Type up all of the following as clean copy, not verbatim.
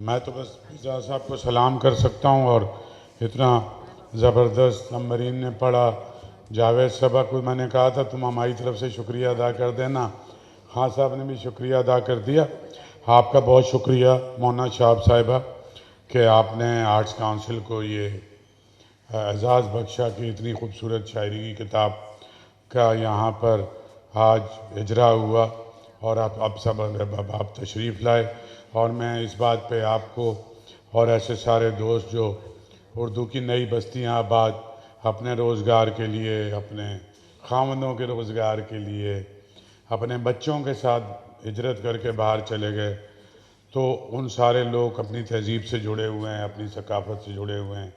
मैं तो बस फिजा साहब को सलाम कर सकता हूँ, और इतना ज़बरदस्त नंबरीन ने पढ़ा। जावेद साहबा को मैंने कहा था तुम हमारी तरफ से शुक्रिया अदा कर देना, हाँ साहब ने भी शुक्रिया अदा कर दिया। आपका बहुत शुक्रिया मोना शाह साहिबा कि आपने आर्ट्स काउंसिल को ये एजाज़ बख्शा कि इतनी खूबसूरत शायरी की किताब का यहाँ पर आज इजरा हुआ, और आप सब आप तशरीफ़ लाए। और मैं इस बात पे आपको और ऐसे सारे दोस्त जो उर्दू की नई बस्तियाँ आबाद अपने रोज़गार के लिए, अपने खामदों के रोज़गार के लिए, अपने बच्चों के साथ हिजरत करके बाहर चले गए, तो उन सारे लोग अपनी तहज़ीब से जुड़े हुए हैं, अपनी सकाफ़त से जुड़े हुए हैं,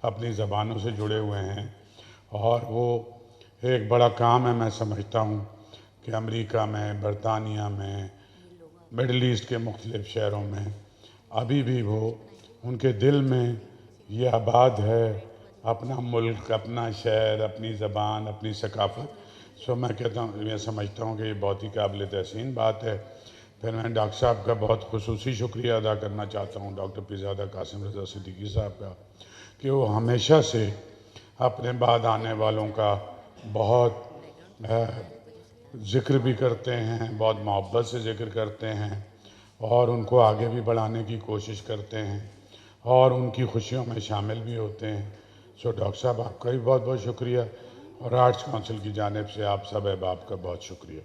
अपनी ज़बानों से जुड़े हुए हैं, और वो एक बड़ा काम है। मैं समझता हूँ कि अमेरिका में, बरतानिया में, मिडल ईस्ट के मुख्तलिफ़ शहरों में अभी भी वो उनके दिल में ये आबाद है, अपना मुल्क, अपना शहर, अपनी ज़बान, अपनी सकाफ़त। सो मैं कहता हूँ, मैं समझता हूँ कि ये बहुत ही काबिल तहसीन बात है। फिर मैं डॉक्टर साहब का बहुत खुसूसी शुक्रिया अदा करना चाहता हूँ, डॉक्टर पीरज़ादा कासिम रज़ा सिद्दीकी साहब का, कि वो हमेशा से अपने बाद आने वालों का बहुत ज़िक्र भी करते हैं, बहुत मोहब्बत से ज़िक्र करते हैं, और उनको आगे भी बढ़ाने की कोशिश करते हैं, और उनकी खुशियों में शामिल भी होते हैं। सो डॉक्टर साहब आपका भी बहुत बहुत शुक्रिया, और आर्ट्स काउंसिल की जानिब से आप सब अहबाब का बहुत शुक्रिया।